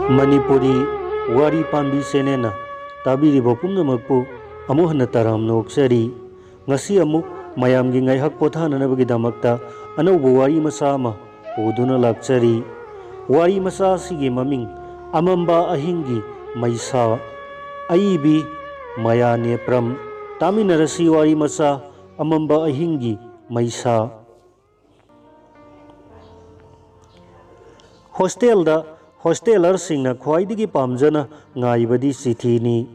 Manipuri wari pambi senena tabiribo pumnamakpu amuh hana taramno oksari ngasi amuk mayamgi ngaihak pothananabagidamakta anaubo wari masa ama poduna lakchari wari masa sigi maming amamba ahingi maisa aibi mayane pram taminarasi wari masa amamba ahingi maisa Hosteler singna khwaidigi pamjana ngaibadi sithini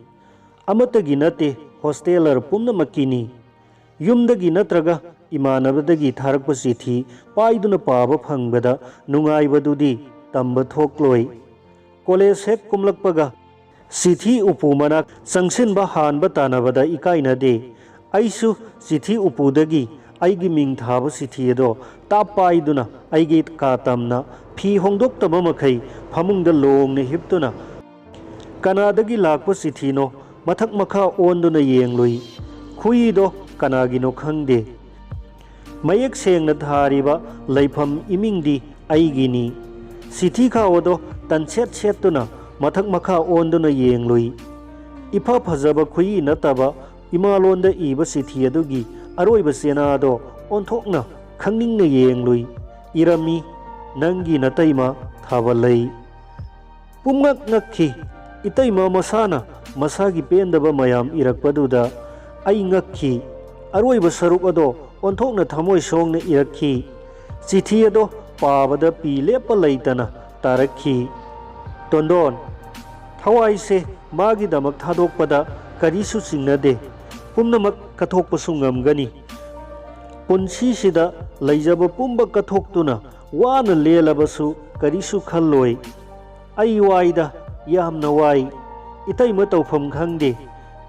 amatagi nate hosteler pumnamakini yumdagi natraga imanabadagi tharakpa sithi paiduna paba phangbada nungaibadudi tamba thokloi college hek kumlakpaga sithi upu manak sangsinba hanba tanabada ikainade aisu sithi upudagi aigi ming thaba sithi edo tapaiduna aigi katamna fi hongdoktaba makhai famungda longna hiptuna kanadagi lakpa sithino mathak makha onduna yengloi khuido kanagino khangde mayek sengna thariba leifam imingdi aigini sithi khaodo tanchet chetuna mathak makha onduna yengloi ifa phajaba khui nataba imalonda iba sithi adugi aroiba senado onthokna khangningna yengloi irami nangi nataima thabalai pumngak ngakhi itaima masana masagi pendaba mayam irakpaduda ai ngakhi aroiba saruk ado onthokna thamoi songna irakhi chithi ado pabada pi lepa leitana tarakhi tondon thawai se magi damak thadokpada karisu singnade pumnamak kathokpa sungamgani punsi sida leijaba pumba kathoktuna wana lelabasu karisu khalloi ai waida yamna wai itaima tawpham khangde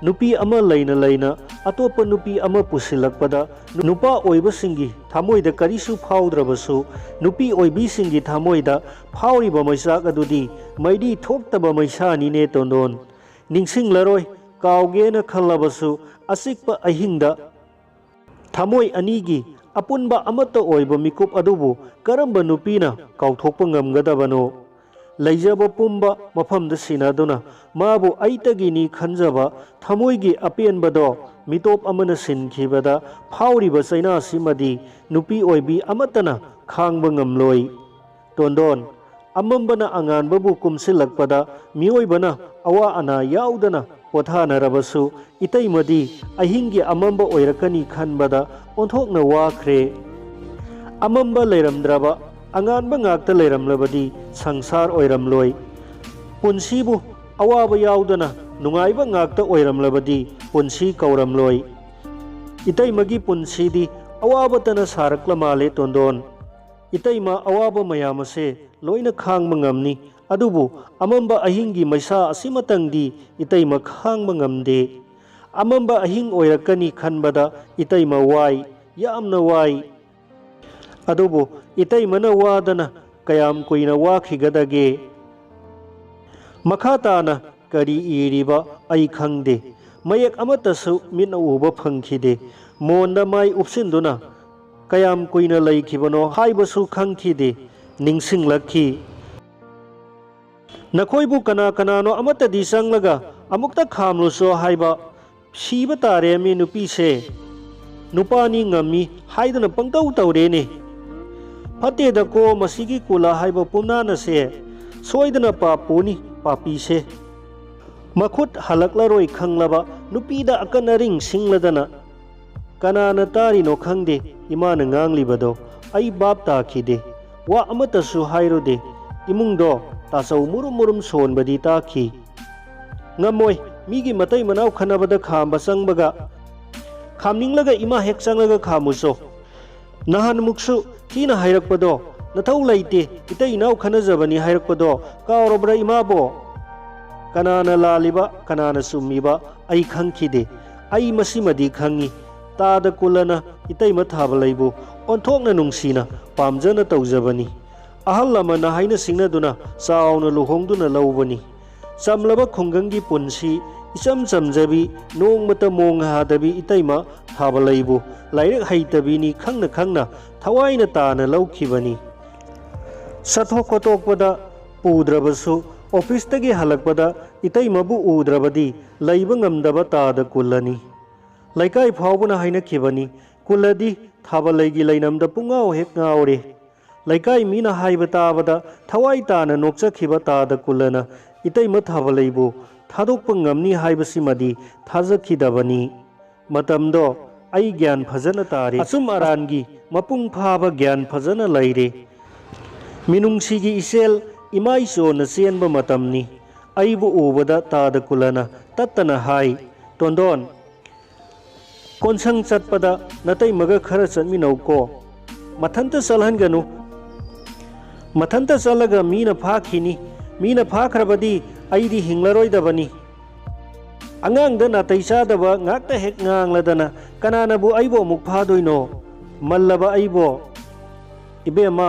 nupi ama leina atopa nupi ama pusilakpada nupa oiba singi thamoida karisu phaudrabasu nupi oibi singi thamoida phauriba maisak adudi maidi thoktaba maisani ne tondon ningsinglaroi kaugena khallabasu asikpa ahingda thamoi anigi apunba amata oiba mikup adubu karamba nupina kauthokpa ngamgadabano leijaba pumba mafamda sinaduna mabu aitagini khanjaba thamoigi apenbado mitop amana sinkhibada phauriba saina simadi nupi oibi amatana khangba ngamloi tondon amambana anganbabu kumsilakpada mioibana awa ana yaudana pothanarabasu itaimadi ahingi amamba oirakani khanbada onthokna wakhre amamba leiramdraba anganba ngakta leiramlabadi sangsar oiramloi punsibu awaba yaudana nungaiba ngakta oiramlabadi punsi kauramloi itaimagi punsidi awaba tana sarakla male tondon itaima awaba mayamase loina khangba ngamni adubu amamba ahingi maisa asimatangdi itaima khangba ngamde amamba ahing oirakani khanbada itaima wai yamna wai adubu itaimana wadana kayam kuina wakhigadage makhatana kari iriba ai khangde mayak amatasu mina uba phangkhide monda mai upsinduna kayam kuina leikhibano haibasu khangkhide ningsinglakhi nakoibu kana kanano amatadi sanglaga amukta khamluso haiba siba tare mi nupi se nupani ngami haidana pangtau taurene fate da ko masigi kula haiba pumnana se soidana papuni papi se makhut halaklaroi khanglaba nupi da akanaring singladana kanana tarino khangde imana nganglibado ai bab ta khide wa amatasu hairode imungdo tasau murum sonbadi takhi ngamoi migi matai manau khanabada khamba sangbaga khamninglaga ima hek sanglaga khamuso nahan muksu thina hairakpado nathau leite itai nau khanajabani hairakpado kaurobra imabo kanana laliba kanana summiba ai khangkhide ai masimadi khangi tada kulana itai mathaba leibu onthokna nungsina pamjana tawjabani ahal lamana haina singnaduna sauna luhongduna lawbani samlaba khungangi punsi isam samjabi nongmata monghadabi itaima thaba leibu lairak haitabini khangna thawai na tana laukhibani sathok kotokpada pudrabasu ऑफिसतगी हलकपदा इतैमबु उद्रबदी लैब ngamdaba ताद कुलनी लैकाई फावबना हाइनखिबनी कुलदी थाबलैगी लैनमदा पुंगाव हेक ngaure लैकाई मीना हाइब ताबदा थवाई ताना नोक्चखिबा ताद कुलना इतैम थाबलैबु थादोकप ngamni हाइबसिमदी थाजखिदबनी मतमदो आई ज्ञान फजन तारे असुम अरानगी मपुंग फाबा ज्ञान फजन लैरे मिनुंगसीगी इसेल इमाई सोना चेनब मतमनी अइबु उबदा ताद कुलना तत्तना हाई तोंदोन कोनसंग चटपदा नतै मग खरा चटमिनौको मथंत चलहनगनु मथंत चलगा मीना फाखिनी मीना फाखरबदी अइदी हिंगलरोइदबनी अंगांग द नातै चादबा ngakta hek ngangladana kananabu aibo muk phadoino mallaba aibo ibema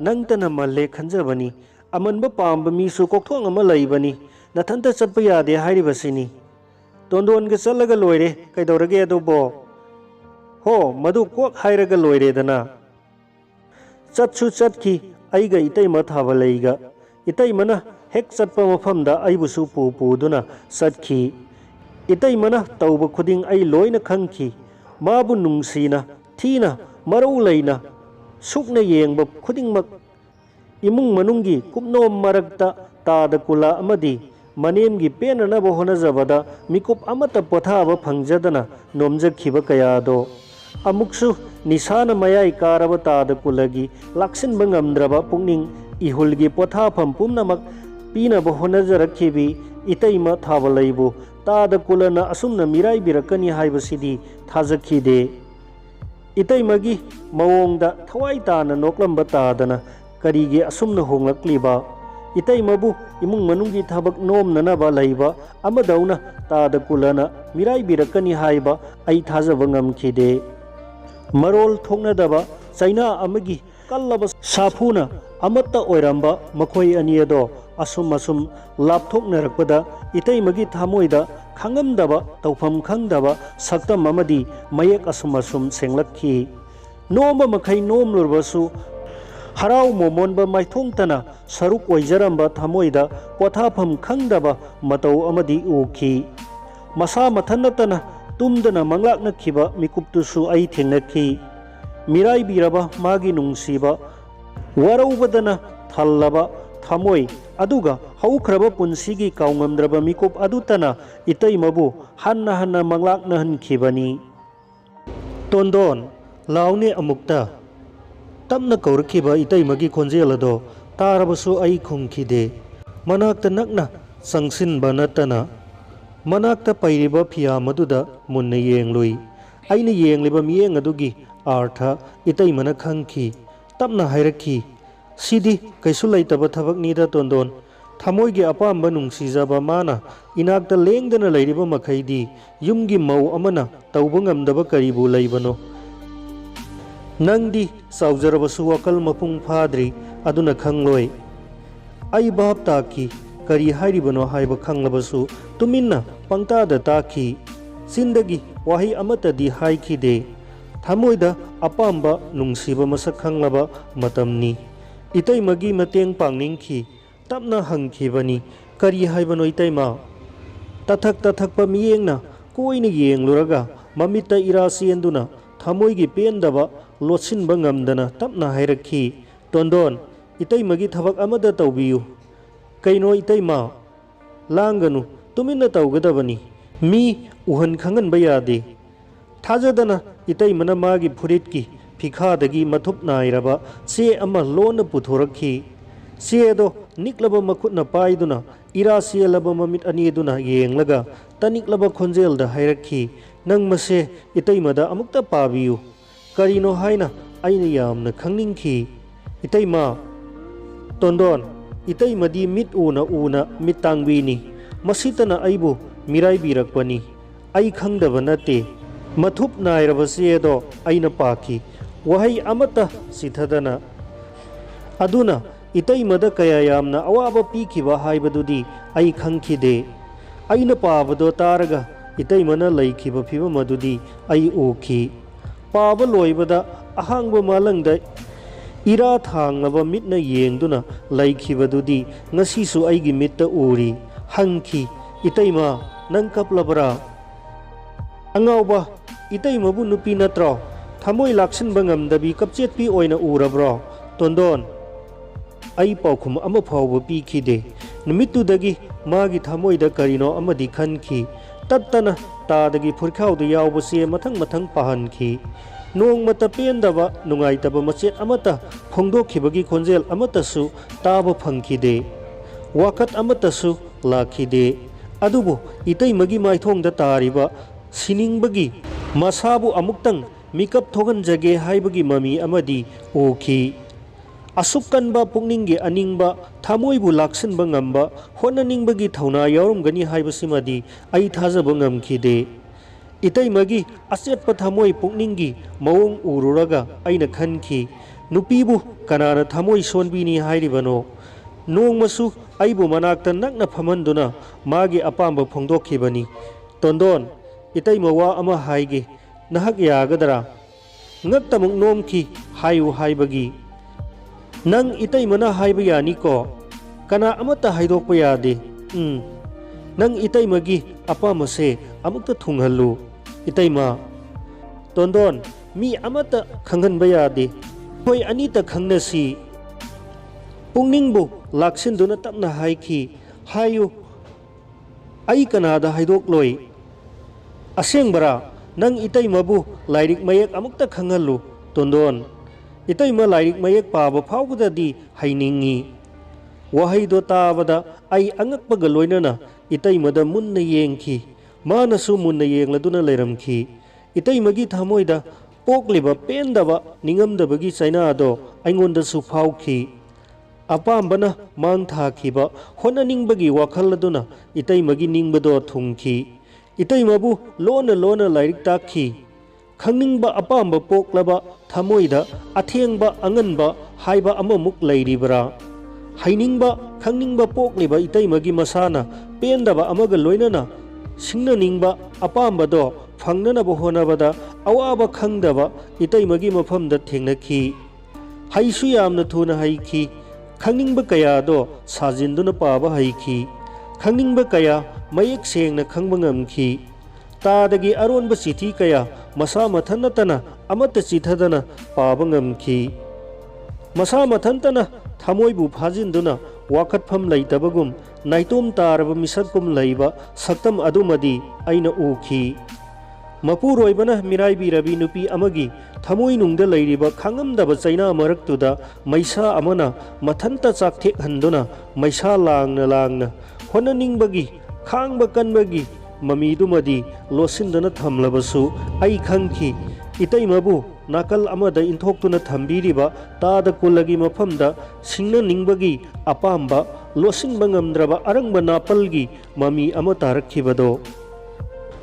nangtana malle khanjabani amanba pamba misu kokthong ama laibani nathanta chatpa yade hairibasini tondon ga chalaga loire kaidorage adobo ho madu kok hairaga loire dana chatsu chatki aiga itaima thabalaiga itaimana hek chatpa mafamda aibusu pu duna satki इतैमना तौब खुदिंग आई लोइना खंखी माबु नुंगसीना थीना मरौ लैना सुकना येंब खुदिंगमक इमुंग मनुंगी कुपनोम मरकता ताद कुला अमदी मनेमगी पेननब होनजबदा मिकुप अमत पोथाब फंगजदना नोमजखिब कयादो अमुक्सु निशाना मयाई कारब ताद कुलगी लाक्सिनब ngamdraba पुंगनिंग इहुलगी पोथाफम पुमनमक पीनब होनजरखिबी इतैमा थाबलैबु ताद कुलना असुमना Mirae बिरकनी हाइबसिदी थाजखिदे इतैमगी मवोंगदा थवाई ताना नोकलंब तादना करीगे असुमना होंगलक्लिबा इतैमबु इमुंग मनुंगी थबक नोमननबा लैबा अमदौना ताद कुलना Mirae बिरकनी हाइबा आई थाजब ngamखिदे Marol थोंगनदबा China अमगी कल्लब साफुना अमत्ता ओइरंबा मखोई अनियदो assume assume लापथोकनरकपदा इतैमगी थामोइदा खांगमदबा तौफम खंगदबा सक्तम अमदी मयेक assume assume सेंगलखी नोम मखै नोम लुरबसु हराव मोमोनबा माइथोंगतना सरुक ओइजरंबा थामोइदा पोथाफम खंगदबा मतौ अमदी उखी मसा मथनतना तुमदना मंगलाकनखिबा मिकुपतुसु आई थेंगनखी Mirae बिरबा मागी नुंगसीबा वरौबदना थल्लबा थामोई अदुगा हौख्रब पुंसीगी काउंगमद्रब मिकुप अदुतना इतैमबु हन्ना हन्ना मंगलाकना हनखिबनी तोंदोन लाउने अमुक्ता तमना कौरखिबा इतैमगी खोंजेलदो तारबसु आई खुंखिदे मनाक्ता नकना संगसिनबा नतना मनाक्ता पैरिबा फिया मदुदा मुन्ना येंगलुई आइना येंगलिबा मियेंग अदुगी आर्था इतैमना खंखी तमना हाइरखी सिदी कैसु लैतब थबकनीदा तोंदोन थामोइगे अपाम्ब नुंगसीजबा माना इनाक्ता लेंगदना लैरिबा मखैदी युमगी मौ अमना तौब ngamdब करीबु लैबनो नंगदी साउजरबसु वकल मपुंग फाद्री अदुना खंगलोय आई बाप ताकी करी हाइरिबनो हाइब खंगलबसु तुमिन्ना पंगतादा ताकी सिंदगी वाही अमतदी हाइखिदे थामोइदा अपाम्ब नुंगसीबा मसक खंगलबा मतमनी इतैमगी मतेंग पांगनिंखी तपना हंखिबनी करी हाइबनो इतैमा तथक तथक मियेंगना कोइना येंगलुरगा ममिता इरासियंदुना थामोइगी पेंदबा लोचिनबा ngamdana तपना हाइरखी तोंदोन इतैमगी थबक अमदा तौबियु कैनो इतैमा लांगनु तुमिन्ना तौगदबनी मी उहन खंगनबा यादे थाजदना इतैमना मागी फुरितकी फिखादगी मथुप नाइरबा चे अमा लोन पुथोरखी चेदो निकलब मखुतना पाइदुना इरासियलब ममित अनिदुना येंगलगा तनिकलब खोंजेलदा हाइरखी नंग मसे इतैमदा अमुक्ता पाबियु करिनो हाइना आइना यामना खंगनिंखी इतैमा तोंदोन इतैमदी मित उना मित तांगबिनी मसितना आइबु मिराई बिरकपनी आई खंगदब नते मथुप नाइरबा चेदो आइना पाखी वही अमता सिथदना अदुना इतैमदा कया यामना अवाब पीखिबा हाइबदुदी आई खंखिदे आइना पाबदो तारगा इतैमना लैखिबा फिबम अदुदी आई ओखी पाब लोइबदा अहांग मालंगदा ꯏꯔꯥ ꯊꯥꯡꯂꯕ ꯃꯤꯠꯅ ꯌꯦꯡꯗꯨꯅ ꯂꯩꯈꯤꯕꯗꯨꯗꯤ ꯉꯁꯤꯁꯨ ꯑꯩꯒꯤ ꯃꯤꯠꯇ ꯎꯔꯤ꯫ ꯍꯪꯈꯤ, ꯏꯇꯩꯃ ꯅꯪ ꯀꯞꯂꯕ꯭ꯔꯥ? ꯑꯉꯥꯎꯕ, ꯏꯇꯩꯃꯕꯨ ꯅꯨꯄꯤ ꯅꯠꯇ꯭ꯔꯣ? ꯊꯃꯣꯏ ꯂꯥꯛꯁꯤꯟꯕ ꯉꯝꯗꯕꯤ ꯀꯞꯆꯦꯠꯄꯤ ꯑꯣꯏꯅ ꯎꯔꯕ꯭ꯔꯣ? ꯇꯣꯟꯗꯣꯟ, ꯑꯩ ꯄꯥꯎꯈꯨꯝ ꯑꯃ ꯐꯥꯎꯕ ꯄꯤꯈꯤꯗꯦ꯫ ꯅꯨꯃꯤꯠꯇꯨꯗꯒꯤ ꯃꯥꯒꯤ ꯊꯃꯣꯏꯗ ꯀꯔꯤꯅꯣ ꯑꯃꯗꯤ ꯈꯟꯈꯤ꯫ ꯇꯠꯇꯅ ꯇꯥꯗꯒꯤ ꯐꯨꯔꯤꯈꯥꯎꯗ ꯌꯥꯎꯕ ꯆꯦ ꯃꯊꯪ ꯃꯊꯪ ꯄꯥꯍꯟꯈꯤ꯫ ꯅꯣꯡꯃꯇ ꯄꯦꯟꯗꯕ ꯅꯨꯡꯉꯥꯏꯇꯕ ꯃꯆꯦꯠ ꯑꯃꯠꯇ ꯐꯣꯡꯗꯣꯛꯈꯤꯕꯒꯤ ꯈꯣꯟꯖꯦꯜ ꯑꯃꯠꯇꯁꯨ ꯇꯥꯕ ꯐꯪꯈꯤꯗꯦ꯫ ꯋꯥꯀꯠ ꯑꯃꯠꯇꯁꯨ ꯂꯥꯛꯈꯤꯗꯦ꯫ ꯑꯗꯨꯕꯨ ꯏꯇꯩꯃꯒꯤ ꯃꯥꯏꯊꯣꯡꯗ ꯇꯥꯔꯤꯕ ꯁꯤꯅꯤꯡꯕꯒꯤ, ꯃꯁꯥꯕꯨ ꯑꯃꯨꯛꯇꯪ ꯃꯤꯀꯞ ꯊꯣꯛꯍꯟꯖꯒꯦ ꯍꯥꯏꯕꯒꯤ ꯃꯃꯤ ꯑꯃꯗꯤ ꯎꯈꯤ꯫ ꯑꯁꯨꯛ ꯀꯟꯕ ꯄꯨꯛꯅꯤꯡꯒꯤ ꯑꯅꯤꯡꯕ, ꯊꯃꯣꯏꯕꯨ ꯂꯥꯛꯁꯤꯟꯕ ꯉꯝꯕ, ꯍꯣꯠꯅꯅꯤꯡꯕꯒꯤ ꯊꯧꯅꯥ ꯌꯥꯎꯔꯝꯒꯅꯤ ꯍꯥꯏꯕꯁꯤꯃꯗꯤ ꯑꯩ ꯊꯥꯖꯕ ꯉꯝꯈꯤꯗꯦ꯫ ꯏꯇꯩꯃꯒꯤ ꯑꯆꯦꯠꯄ ꯊꯃꯣꯏ ꯄꯨꯛꯅꯤꯡꯒꯤ ꯃꯑꯣꯡ ꯎꯔꯨꯔꯒ ꯑꯩꯅ ꯈꯟꯈꯤ, ꯅꯨꯄꯤꯕꯨ ꯀꯅꯥꯅ ꯊꯃꯣꯏ ꯁꯣꯟꯕꯤꯅꯤ ꯍꯥꯏꯔꯤꯕꯅꯣ? ꯅꯣꯡꯃꯁꯨ ꯑꯩꯕꯨ ꯃꯅꯥꯛꯇ ꯅꯛꯅ ꯐꯝꯍꯟꯗꯨꯅ ꯃꯥꯒꯤ ꯑꯄꯥꯝꯕ ꯐꯣꯡꯗꯣꯛꯈꯤꯕꯅꯤ꯫ ꯇꯣꯟꯗꯣꯟ, ꯏꯇꯩꯃ ꯋꯥ ꯑꯃ ꯍꯥꯏꯒꯦ, ꯅꯍꯥꯛ ꯌꯥꯒꯗ꯭ꯔꯥ? ꯉꯛꯇꯃꯨꯛ ꯅꯣꯝꯈꯤ ꯍꯥꯏꯌꯨ ꯍꯥꯏꯕꯒꯤ꯫ ꯅꯪ ꯏꯇꯩꯃꯅ ꯍꯥꯏꯕ ꯌꯥꯅꯤꯀꯣ? ꯀꯅꯥ ꯑꯃꯠꯇ ꯍꯥꯏꯗꯣꯛꯄ ꯌꯥꯗꯦ꯫ ꯅꯪ ꯏꯇꯩꯃꯒꯤ ꯑꯄꯥꯝꯕꯁꯦ ꯑꯃꯨꯛꯇ ꯊꯨꯡꯍꯜꯂꯨ ꯏꯇꯩꯃ꯫ ꯇꯣꯟꯗꯣꯟ, ꯃꯤ ꯑꯃꯠꯇ ꯈꯪꯍꯟꯕ ꯌꯥꯗꯦ꯫ ꯑꯩꯈꯣꯏ ꯑꯅꯤꯇ ꯈꯪꯅꯁꯤ꯫ ꯄꯨꯛꯅꯤꯡꯕꯨ ꯂꯥꯛꯁꯤꯟꯗꯨꯅ ꯇꯞꯅ ꯍꯥꯏꯈꯤ, ꯍꯥꯏꯌꯨ, ꯑꯩ ꯀꯅꯥꯗ ꯍꯥꯏꯗꯣꯛꯂꯣꯏ꯫ ꯑꯁꯦꯡꯕꯔꯥ? ꯅꯪ ꯏꯇꯩꯃꯕꯨ ꯂꯥꯏꯔꯤꯛ ꯃꯌꯦꯛ ꯑꯃꯨꯛꯇ ꯈꯪꯍꯜꯂꯨ ꯇꯣꯟꯗꯣꯟ꯫ ꯏꯇꯩꯃ ꯂꯥꯏꯔꯤꯛ ꯃꯌꯦꯛ ꯄꯥꯕ ꯐꯥꯎꯕꯗꯗꯤ ꯍꯩꯅꯤꯡꯉꯤ꯫ ꯋꯥꯍꯩꯗꯣ ꯇꯥꯕꯗ ꯑꯩ ꯑꯉꯛꯄꯒ ꯂꯣꯏꯅꯅ ꯏꯇꯩꯃꯗ ꯃꯨꯟꯅ ꯌꯦꯡꯈꯤ꯫ ꯃꯥꯅꯁꯨ ꯃꯨꯟꯅ ꯌꯦꯡꯂꯗꯨꯅ ꯂꯩꯔꯝꯈꯤ꯫ ꯏꯇꯩꯃꯒꯤ ꯊꯃꯣꯏꯗ ꯄꯣꯛꯂꯤꯕ ꯄꯦꯟꯗꯕ, ꯅꯤꯡꯉꯝꯗꯕꯒꯤ ꯆꯩꯅꯥꯗꯣ ꯑꯩꯉꯣꯟꯗꯁꯨ ꯐꯥꯎꯈꯤ꯫ ꯑꯄꯥꯝꯕꯅ ꯃꯥꯡ ꯊꯥꯈꯤꯕ ꯍꯣꯠꯅꯅꯤꯡꯕꯒꯤ ꯋꯥꯈꯜ ꯑꯗꯨꯅ ꯏꯇꯩꯃꯒꯤ ꯅꯤꯡꯕꯗꯣ ꯊꯨꯡꯈꯤ꯫ ꯏꯇꯩꯃꯕꯨ ꯂꯣꯟꯅ ꯂꯣꯟꯅ ꯂꯥꯏꯔꯤꯛ ꯇꯥꯛꯈꯤ꯫ ꯈꯪꯅꯤꯡꯕ ꯑꯄꯥꯝꯕ ꯄꯣꯛꯂꯕ ꯊꯃꯣꯏꯗ ꯑꯊꯦꯡꯕ ꯑꯉꯟꯕ ꯍꯥꯏꯕ ꯑꯃꯃꯨꯛ ꯂꯩꯔꯤꯕ꯭ꯔꯥ? ꯍꯩꯅꯤꯡꯕ, ꯈꯪꯅꯤꯡꯕ ꯄꯣꯛꯂꯤꯕ ꯏꯇꯩꯃꯒꯤ ꯃꯁꯥꯅ ꯄꯦꯟꯗꯕ ꯑꯃꯒ ꯂꯣꯏꯅꯅ ꯁꯤꯡꯅꯅꯤꯡꯕ ꯑꯄꯥꯝꯕꯗꯣ ꯐꯪꯅꯅꯕ ꯍꯣꯠꯅꯕꯗ ꯑꯋꯥꯕ ꯈꯪꯗꯕ ꯏꯇꯩꯃꯒꯤ ꯃꯐꯝꯗ ꯊꯦꯡꯅꯈꯤ꯫ ꯍꯩꯁꯨ ꯌꯥꯝꯅ ꯊꯨꯅ ꯍꯩꯈꯤ꯫ ꯈꯪꯅꯤꯡꯕ ꯀꯌꯥꯗꯣ ꯁꯥꯖꯤꯟꯗꯨꯅ パꯍꯩꯈꯤ꯫ ꯈꯪꯅꯤꯡꯕ ꯀꯌꯥ ꯃꯌꯦꯛ ꯁꯦꯡꯅ ꯈꯪꯕ ꯉꯝꯈꯤ꯫ ꯇꯥꯗꯒꯤ ꯑꯔꯣꯟꯕ ꯆꯤꯊꯤ ꯀꯌꯥ ꯃꯁꯥ ꯃꯊꯟꯇꯅ ꯑꯃꯠꯇ ꯆꯤꯊꯗꯅ ꯄꯥꯕ ꯉꯝꯈꯤ꯫ ꯃꯁꯥ ꯃꯊꯟꯇꯅ ꯊꯃꯣꯏꯕꯨ ꯐꯥꯖꯤꯟꯗꯨꯅ ꯋꯥꯀꯠꯐꯝ ꯂꯩꯇꯕꯒꯨꯝ ꯅꯥꯏꯇꯣꯝ ꯇꯥꯔꯕ ꯃꯤꯁꯛꯀꯨꯝ ꯂꯩꯕ ꯁꯛꯇꯝ ꯑꯗꯨꯃꯗꯤ ꯑꯩꯅ ꯎꯈꯤ꯫ ꯃꯄꯨꯔꯣꯏꯕꯅ ꯃꯤꯔꯥꯏꯕꯤꯔꯕꯤ ꯅꯨꯄꯤ ꯑꯃꯒꯤ ꯊꯃꯣꯏꯅꯨꯡꯗ ꯂꯩꯔꯤꯕ ꯈꯪꯉꯝꯗꯕ ꯆꯩꯅꯥ ꯃꯔꯛꯇꯨꯗ ꯃꯩꯁꯥ ꯑꯃꯅ ꯃꯊꯟꯇ ꯆꯥꯛꯊꯦꯛꯍꯟꯗꯨꯅ ꯃꯩꯁꯥ ꯂꯥꯡꯅ ꯂꯥꯡꯅ ꯍꯣꯠꯅꯅꯤꯡꯕꯒꯤ, ꯈꯥꯡꯕ ꯀꯟꯕꯒꯤ ꯃꯃꯤꯗꯨꯃꯗꯤ ꯂꯣꯠꯁꯤꯟꯗꯨꯅ ꯊꯝꯂꯕꯁꯨ ꯑꯩ ꯈꯪꯈꯤ, ꯏꯇꯩꯃꯕꯨ ꯅꯥꯀꯜ ꯑꯃꯗ ꯏꯟꯊꯣꯛꯇꯨꯅ ꯊꯝꯕꯤꯔꯤꯕ ꯇꯥꯗ ꯀꯨꯜꯂꯒꯤ ꯃꯐꯝꯗ ꯁꯤꯡꯅꯅꯤꯡꯕꯒꯤ ꯑꯄꯥꯝꯕ ꯂꯣꯠꯁꯤꯟꯕ ꯉꯝꯗ꯭ꯔꯕ ꯑꯔꯪꯕ ꯅꯥꯄꯜꯒꯤ ꯃꯃꯤ ꯑꯃ ꯇꯥꯔꯛꯈꯤꯕꯗꯣ꯫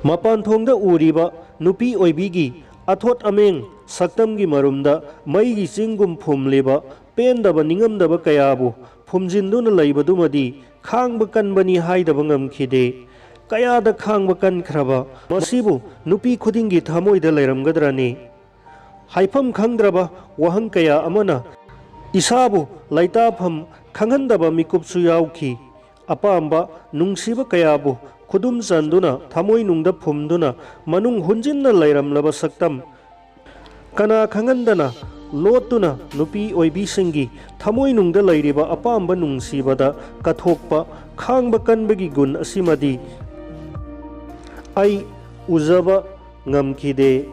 ꯃꯄꯥꯟꯊꯣꯡꯗ ꯎꯔꯤꯕ ꯅꯨꯄꯤ ꯑꯣꯏꯕꯤꯒꯤ ꯑꯊꯣꯠ ꯑꯃꯦꯡ ꯁꯛꯇꯝꯒꯤ ꯃꯔꯨꯝꯗ ꯃꯩꯒꯤ ꯆꯤꯡꯒꯨꯝ ꯐꯨꯝꯂꯤꯕ ꯄꯦꯟꯗꯕ, ꯅꯤꯡꯉꯝꯗꯕ ꯀꯌꯥꯕꯨ ꯐꯨꯝꯖꯤꯟꯗꯨꯅ ꯂꯩꯕꯗꯨꯃꯗꯤ ꯈꯥꯡꯕ ꯀꯟꯕꯅꯤ ꯍꯥꯏꯗꯕ ꯉꯝꯈꯤꯗꯦ꯫ ꯀꯌꯥꯗ ꯈꯥꯡꯕ ꯀꯟꯈ꯭ꯔꯕ ꯃꯁꯤꯕꯨ ꯅꯨꯄꯤ ꯈꯨꯗꯤꯡꯒꯤ ꯊꯃꯣꯏꯗ ꯂꯩꯔꯝꯒꯗ꯭ꯔꯅꯤ? ꯍꯥꯏꯐꯝ ꯈꯪꯗ꯭ꯔꯕ ꯋꯥꯍꯪ ꯀꯌꯥ ꯑꯃꯅ ꯏꯁꯥꯕꯨ ꯂꯩꯇꯥꯐꯝ ꯈꯪꯍꯟꯗꯕ ꯃꯤꯀꯨꯞꯁꯨ ꯌꯥꯎꯈꯤ꯫ ꯑꯄꯥꯝꯕ, ꯅꯨꯡꯁꯤꯕ ꯀꯌꯥꯕꯨ ꯈꯨꯗꯨꯝ ꯆꯟꯗꯨꯅ ꯊꯃꯣꯏꯅꯨꯡꯗ ꯐꯨꯝꯗꯨꯅ ꯃꯅꯨꯡ ꯍꯨꯟꯖꯤꯟꯅ ꯂꯩꯔꯝꯂꯕ ꯁꯛꯇꯝ ꯀꯅꯥ ꯈꯪꯍꯟꯗꯅ ꯂꯣꯠꯇꯨꯅ ꯅꯨꯄꯤ ꯑꯣꯏꯕꯤꯁꯤꯡꯒꯤ ꯊꯃꯣꯏꯅꯨꯡꯗ ꯂꯩꯔꯤꯕ ꯑꯄꯥꯝꯕ ꯅꯨꯡꯁꯤꯕꯗ ꯀꯠꯊꯣꯛꯄ ꯈꯥꯡꯕ ꯀꯟꯕꯒꯤ ꯒꯨꯟ ꯑꯁꯤꯃꯗꯤ ꯑꯩ ꯎꯖꯕ ꯉꯝꯈꯤꯗꯦ꯫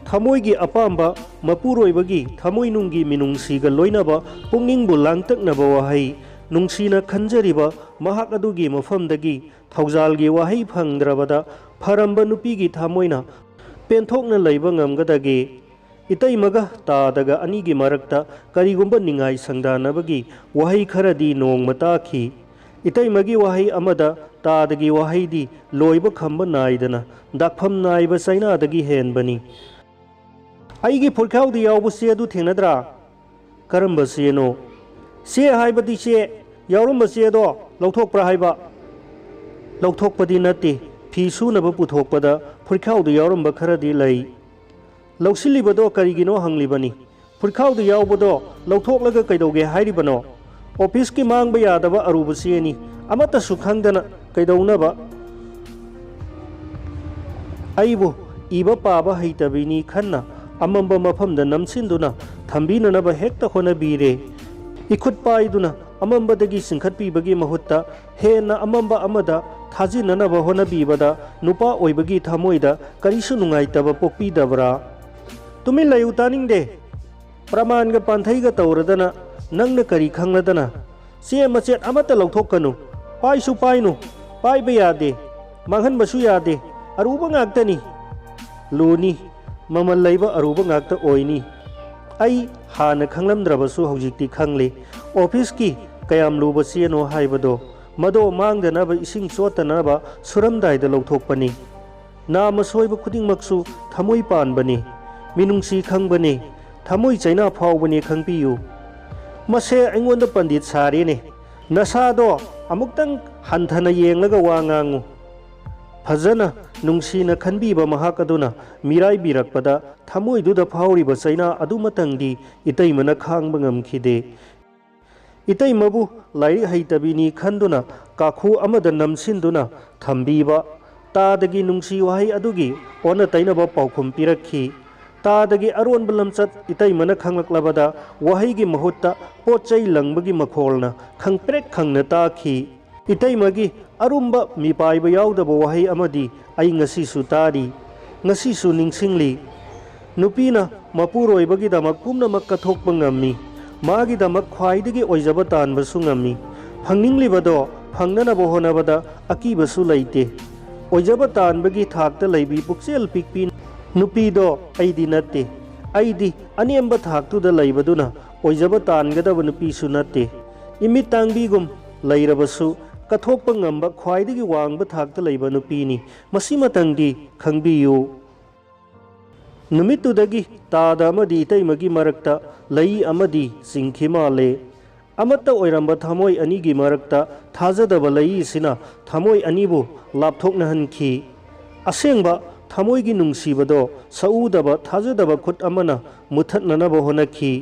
ꯊꯃꯣꯏꯒꯤ ꯑꯄꯥꯝꯕ, ꯃꯄꯨꯔꯣꯏꯕꯒꯤ ꯊꯃꯣꯏꯅꯨꯡꯒꯤ ꯃꯤꯅꯨꯡꯁꯤꯒ ꯂꯣꯏꯅꯕ ꯄꯨꯛꯅꯤꯡꯕꯨ ꯂꯥꯡꯇꯛꯅꯕ ꯋꯥꯍꯩ, ꯅꯨꯡꯁꯤꯅ ꯈꯟꯖꯔꯤꯕ ꯃꯍꯥꯛ ꯑꯗꯨꯒꯤ ꯃꯐꯝꯗꯒꯤ ꯊꯧꯖꯥꯜꯒꯤ ꯋꯥꯍꯩ ꯐꯪꯗ꯭ꯔꯕꯗ ꯐꯔꯝꯕ ꯅꯨꯄꯤꯒꯤ ꯊꯃꯣꯏꯅ ꯄꯦꯟꯊꯣꯛꯅ ꯂꯩꯕ ꯉꯝꯒꯗꯒꯦ? ꯏꯇꯩꯃꯒ ꯇꯥꯗꯒ ꯑꯅꯤꯒꯤ ꯃꯔꯛꯇ ꯀꯔꯤꯒꯨꯝꯕ ꯅꯤꯡꯉꯥꯏ ꯁꯪꯗꯥꯅꯕꯒꯤ ꯋꯥꯍꯩ ꯈꯔꯗꯤ ꯅꯣꯡꯃ ꯇꯥꯈꯤ꯫ ꯏꯇꯩꯃꯒꯤ ꯋꯥꯍꯩ ꯑꯃꯗ ꯇꯥꯗꯒꯤ ꯋꯥꯍꯩꯗꯤ ꯂꯣꯏꯕ ꯈꯝꯕ ꯅꯥꯏꯗꯅ ꯗꯥꯛꯐꯝ ꯅꯥꯏꯕ ꯆꯩꯅꯥꯗꯒꯤ ꯍꯦꯟꯕꯅꯤ꯫ ꯑꯩꯒꯤ ꯐꯨꯔꯤꯈꯥꯎꯗ ꯌꯥꯎꯕ ꯆꯦ ꯑꯗꯨ ꯊꯦꯡꯅꯗ꯭ꯔꯥ? ꯀꯔꯝꯕ ꯆꯦꯅꯣ? ꯆꯦ ꯍꯥꯏꯕꯗꯤ ꯆꯦ, ꯌꯥꯎꯔꯝꯕ ꯆꯦꯗꯣ ꯂꯧꯊꯣꯛꯄ꯭ꯔꯥ ꯍꯥꯏꯕ? ꯂꯧꯊꯣꯛꯄꯗꯤ ꯅꯠꯇꯦ, ꯐꯤ ꯁꯨꯅꯕ ꯄꯨꯊꯣꯛꯄꯗ ꯐꯨꯔꯤꯈꯥꯎꯗ ꯌꯥꯎꯔꯝꯕ ꯈꯔꯗꯤ ꯂꯩ꯫ ꯂꯧꯁꯤꯜꯂꯤꯕꯗꯣ ꯀꯔꯤꯒꯤꯅꯣ ꯍꯪꯂꯤꯕꯅꯤ꯫ ꯐꯨꯔꯤꯠꯈꯥꯎꯗ ꯌꯥꯎꯕꯗꯣ ꯂꯧꯊꯣꯛꯂꯒ ꯀꯩꯗꯧꯒꯦ ꯍꯥꯏꯔꯤꯕꯅꯣ? ꯑꯣꯐꯤꯁꯀꯤ ꯃꯥꯡꯕ ꯌꯥꯗꯕ ꯑꯔꯨꯕ ꯆꯦꯅꯤ, ꯑꯃꯠꯇꯁꯨ ꯈꯪꯗꯅ ꯀꯩꯗꯧꯅꯕ? ꯑꯩꯕꯨ ꯏꯕ ꯄꯥꯕ ꯍꯩꯇꯕꯤꯅꯤ ꯈꯟꯅ ꯑꯃꯝꯕ ꯃꯐꯝꯗ ꯅꯝꯁꯤꯟꯗꯨꯅ ꯊꯝꯕꯤꯅꯅꯕ ꯍꯦꯛꯇ ꯍꯣꯠꯅꯕꯤꯔꯦ꯫ इखुद पाइदुना अमंबदगी सिंखटपीबगी महुत्ता हेन्ना अमंबा अमदा थाजिननब होनबीबदा नुपा ओइबगी थमोइदा करिसु नुंगाइतब पोक्पीदबरा? तुमिन लयु तानिंगदे। प्रमाणगा पांथैगा तौरदना नंगना करी खंगलदना चे मचेट अमत लौथोकनु, पाइसु पाइनु, पाइबा यादे, मांगहनबसु यादे, अरुबा ngaktani। लूनी ममल लैबा अरुबा ngakta ओइनी। आई हाना खंगलमद्रबसु हौजिक्ति खंगले ऑफिस की कयाम लुबा चेनो हाइबदो मदो मांगदनब इसिंग चोतनब सुरमदाइदा लौथोकपनी। नाम सोइबा खुदिंगमक्सु थमोइ पानबनी, मिनुंगसी खंगबनी, थमोइ चैना फावबनी खंगपियु। मसे अइंगोंदा पंडित सारेने, नसादो अमुक्तंग हंथना येंगलगा वा ngangu। फजना नुंगसीना खनबीबा महाक अदुना मिराई बिरकपदा थमोइदुदा फावरिबा चैना अदुमतंगदी इतैमना खांगबा ngamkhide। इतैमबु लाइरिक हैतबिनी खंदुना काखु अमदा नमसिनदुना थंबीबा तादगी नुंगसी वाहै अदुगी ओना तैनबा पाउखुम पिरखी। तादगी अरोनबा लमचत इतैमना खंगलक्लबदा वाहैगी महुत्ता पोचै लंगबगी मखोलना खंगप्रेक खंगना ताखी। इतैमगी अरुंबा मिपाइबा याउदबा वाहै अमदी आई ngasisu तारी, ngasisu निंगसिंगली। नुपीना मपुरोइबगीदमक पुमनमक कथोकपा ngammi, मागीदमक ख्वाइदगी ओइजबा तानबसु ngammi। फंगनिंगलिबदो फंगननबा होनबदा अकीबसु लैते। ओइजबा तानबगी थाकता लैबी पुक्सेल पिकपी नुपीदो ऐदी नत्ते। ऐदी अनेम्बा थाकतुदा लैबदुना ओइजबा तानगदबा नुपीसु नत्ते। इमित तांगबीगुम लैरबसु कथोकपा ngamba ख्वाइदगी वांगबा थाकता लैबा नुपीनी, मसीमतंगदी खंगबियु। नुमितुदगी तादा अमदी इतैमगी मरक्ता लई अमदी सिंखि माले। अमत्ता ओइरंबा थमोइ अनीगी मरक्ता थाजदबा लई सिना थमोइ अनीबु लापथोकनहनखी। असेंबा थमोइगी नुंगसीबदो सऊदबा थाजदबा खुद अमना मुथतननबा होनखी।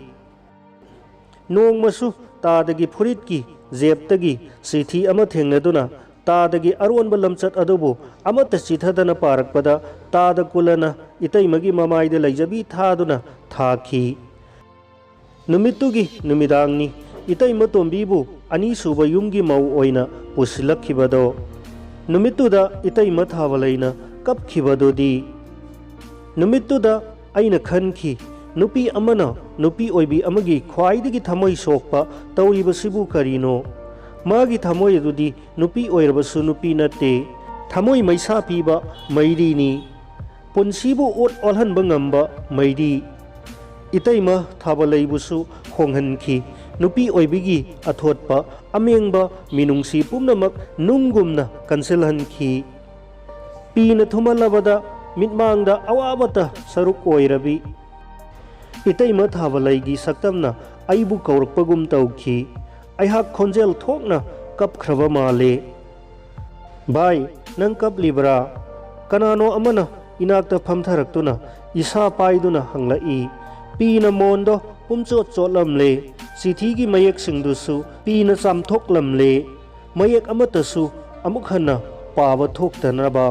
नोंगमसु तादगी फुरितकी जेबतगी सिथी अमा थेंगनदुना तादगी अरोनबा लमचत अदुबु अमत्ता चिथदना पारकपदा तादा कुलना इतैमगी ममाइदा लैजबी थादुना थाखी। नुमितुगी नुमिदांगनी इतैमा तोंबीबु अनीसुबा युमगी मौ ओइना पुसिलखिबदो। नुमितुदा इतैमा थावलैना कपखिबदोदी। नुमितुदा अइना खनखी नुपी अमना नुपी ओइबी अमगी ख्वाइदगी थमोइ सोकपा तौरिबसिबु करिनो। मागी थमोइ अदुदी नुपी ओइरबसु नुपी नत्ते, थमोइ मैसा पीबा मैरीनी, पुंसीबु ओट ओलहनबा ngamba मैरी। इतैमा थाबलैबुसु होंगहनखी नुपी ओइबिगी अथोटपा अमेंगबा मिनुंगसी पुमनमक नुंगुमना कंसिलहनखी। पीना थुमलबदा मिटमांगदा अवाबता सरुक ओइरबी। इतैमा थाबलैगी सक्तमना आइबु कौरकपगुम तौखी। अइहाक खोंजेल थोकना कपख्रबा माले। भाई नंग कपलिबरा? कनानो अमना इनाक्ता फमथरक्तुना इसा पाइदुना हंगलई। पीना मोंदो पुमचोट चोटलमले। चिठीगी मयेक सिंगदुसु पीना चामथोकलमले। मयेक अमतसु अमुक हन्ना पाबा थोक्तनबा।